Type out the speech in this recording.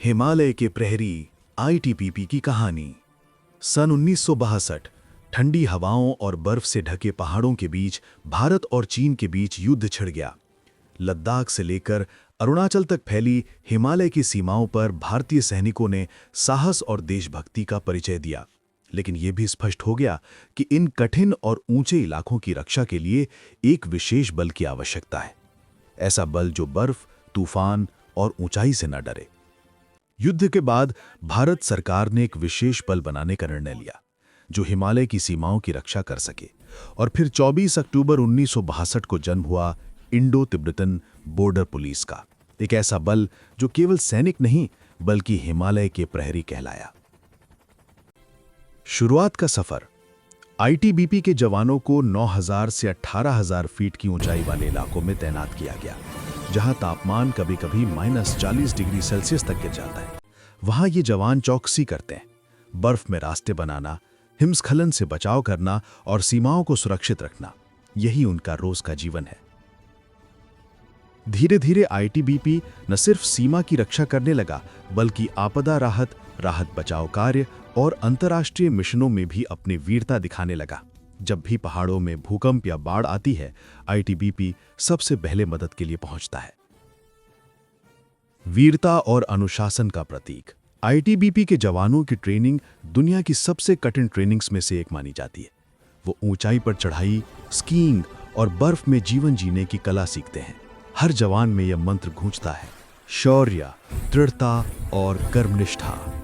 हिमालय के प्रहरी आईटीबीपी की कहानी। सन 1962 ठंडी हवाओं और बर्फ से ढके पहाड़ों के बीच भारत और चीन के बीच युद्ध छिड़ गया। लद्दाख से लेकर अरुणाचल तक फैली हिमालय की सीमाओं पर भारतीय सैनिकों ने साहस और देशभक्ति का परिचय दिया। लेकिन यह भी स्पष्ट हो गया कि इन कठिन और ऊंचे इलाकों की रक्षा के लिए एक विशेष बल की आवश्यकता है। ऐसा बल जो बर्फ, तूफान और ऊंचाई से न डरे। युद्ध के बाद भारत सरकार ने एक विशेष बल बनाने का निर्णय लिया जो हिमालय की सीमाओं की रक्षा कर सके। और फिर 24 अक्टूबर 1962 को जन्म हुआ इंडो तिब्बतन बॉर्डर पुलिस का, एक ऐसा बल जो केवल सैनिक नहीं बल्कि हिमालय के प्रहरी कहलाया। शुरुआत का सफर। आईटीबीपी के जवानों को 9000 से 18000 फीट की ऊंचाई वाले इलाकों में तैनात किया गया, जहां तापमान कभी-कभी -40 डिग्री सेल्सियस तक गिर जाता है। वहां ये जवान चौकसी करते हैं, बर्फ में रास्ते बनाना, हिमस्खलन से बचाव करना और सीमाओं को सुरक्षित रखना, यही उनका रोज का जीवन है। धीरे धीरे आईटीबीपी न सिर्फ सीमा की रक्षा करने लगा बल्कि आपदा राहत बचाव कार्य और अंतर्राष्ट्रीय मिशनों में भी अपनी वीरता दिखाने लगा। जब भी पहाड़ों में भूकंप या बाढ़ आती है, आईटीबीपी सबसे पहले मदद के लिए पहुंचता है। वीरता और अनुशासन का प्रतीक। आईटीबीपी के जवानों की ट्रेनिंग दुनिया की सबसे कठिन ट्रेनिंग्स में से एक मानी जाती है। वो ऊंचाई पर चढ़ाई, स्कीइंग और बर्फ में जीवन जीने की कला सीखते हैं। हर जवान में यह मंत्र गूंजता है, शौर्य, दृढ़ता और कर्मनिष्ठा।